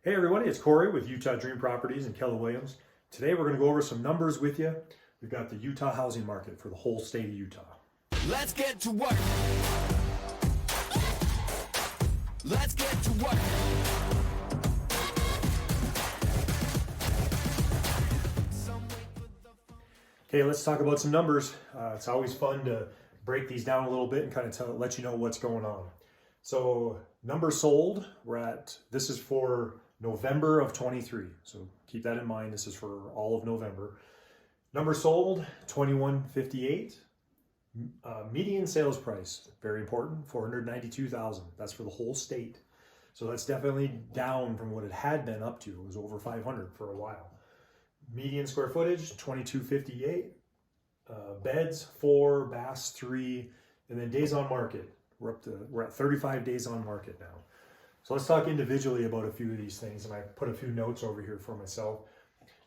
Hey everybody, it's Cory with Utah Dream Properties and Keller Williams. Today we're going to go over some numbers with you. We've got the Utah housing market for the whole state of Utah. Let's get to work. Let's get to work. Okay, let's talk about some numbers. It's always fun to break these down a little bit and kind of let you know what's going on. So numbers sold, this is for November of 23. So keep that in mind. This is for all of November. Numbers sold, 2158. Median sales price, very important, 492,000. That's for the whole state. So that's definitely down from what it had been up to. It was over 500 for a while. Median square footage, 2258. Beds, 4, baths, 3, and then days on market. We're at 35 days on market now. So let's talk individually about a few of these things, and I put a few notes over here for myself.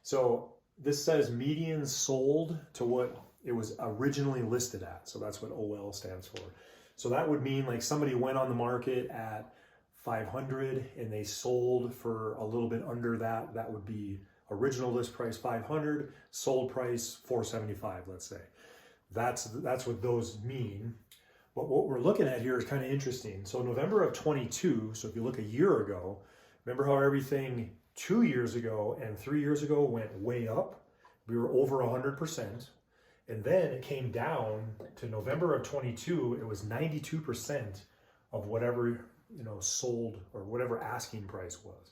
So this says median sold to what it was originally listed at. So that's what OL stands for. So that would mean like somebody went on the market at 500 and they sold for a little bit under that. That would be original list price 500, sold price 475, let's say. That's what those mean. But what we're looking at here is kind of interesting. So November of 22, so if you look a year ago, remember how everything 2 years ago and 3 years ago went way up? We were over 100%. And then it came down to November of 22, it was 92% of whatever, sold or whatever asking price was.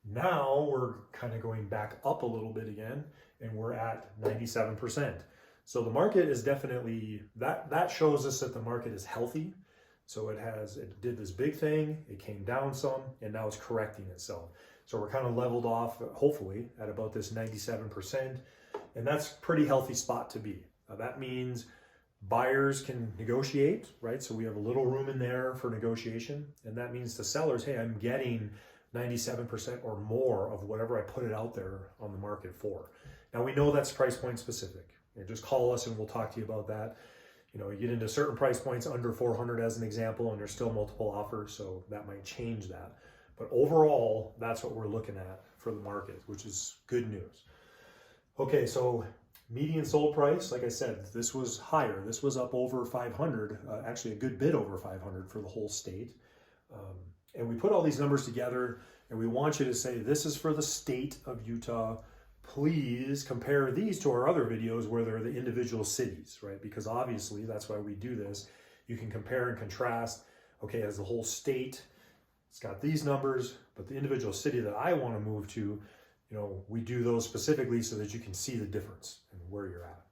Now we're kind of going back up a little bit again, and we're at 97%. So the market is definitely, that shows us that the market is healthy. So it did this big thing, it came down some, and now it's correcting itself. So we're kind of leveled off, hopefully, at about this 97%. And that's a pretty healthy spot to be. That means buyers can negotiate, right? So we have a little room in there for negotiation. And that means to sellers, hey, I'm getting 97% or more of whatever I put it out there on the market for. Now we know that's price point specific. Just call us and we'll talk to you about that. You get into certain price points under 400 as an example, and there's still multiple offers, so that might change that. But overall, that's what we're looking at for the market, which is good news. Okay, so median sold price, like I said, this was higher. This was up over 500, actually a good bit over 500 for the whole state. And we put all these numbers together, and we want you to say, this is for the state of Utah. Please compare these to our other videos where they're the individual cities, right? Because obviously that's why we do this. You can compare and contrast. Okay, as the whole state, it's got these numbers, but the individual city that I want to move to, we do those specifically so that you can see the difference and where you're at.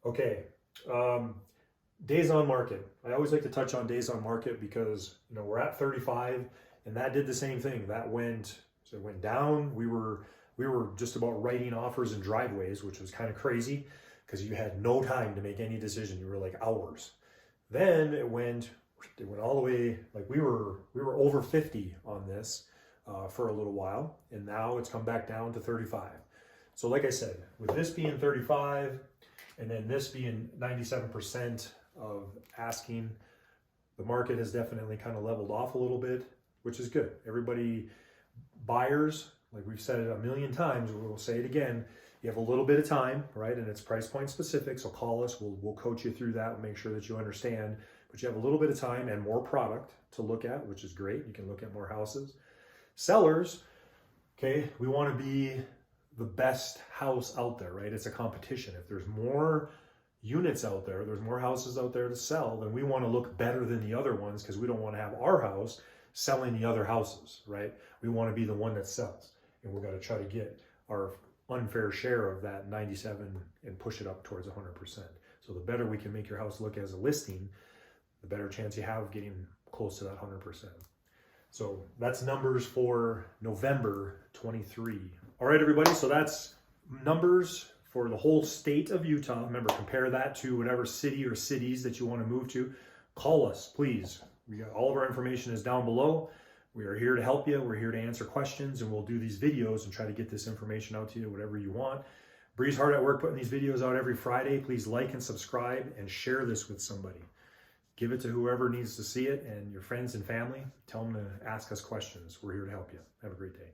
Okay, days on market. I always like to touch on days on market because we're at 35, and that did the same thing. It went down. We were just about writing offers in driveways, which was kind of crazy because you had no time to make any decision. You were like hours. Then it went all the way, like we were over 50 on this for a little while, and now it's come back down to 35. So like I said, with this being 35 and then this being 97% of asking, the market has definitely kind of leveled off a little bit, which is good. Buyers, like we've said it a million times, we'll say it again, you have a little bit of time, right? And it's price point specific, so call us, we'll coach you through that and make sure that you understand. But you have a little bit of time and more product to look at, which is great. You can look at more houses. Sellers, okay, we want to be the best house out there, right? It's a competition. If there's more units out there, there's more houses out there to sell, then we want to look better than the other ones because we don't want to have our house selling the other houses, right? We want to be the one that sells, and we've got to try to get our unfair share of that 97 and push it up towards 100%. So the better we can make your house look as a listing, the better chance you have of getting close to that 100%. So that's numbers for November 23. All right, everybody, so that's numbers for the whole state of Utah. Remember, compare that to whatever city or cities that you want to move to. Call us, please. All of our information is down below. We are here to help you. We're here to answer questions, and we'll do these videos and try to get this information out to you, whatever you want. Bree's hard at work putting these videos out every Friday. Please like and subscribe and share this with somebody. Give it to whoever needs to see it, and your friends and family. Tell them to ask us questions. We're here to help you. Have a great day.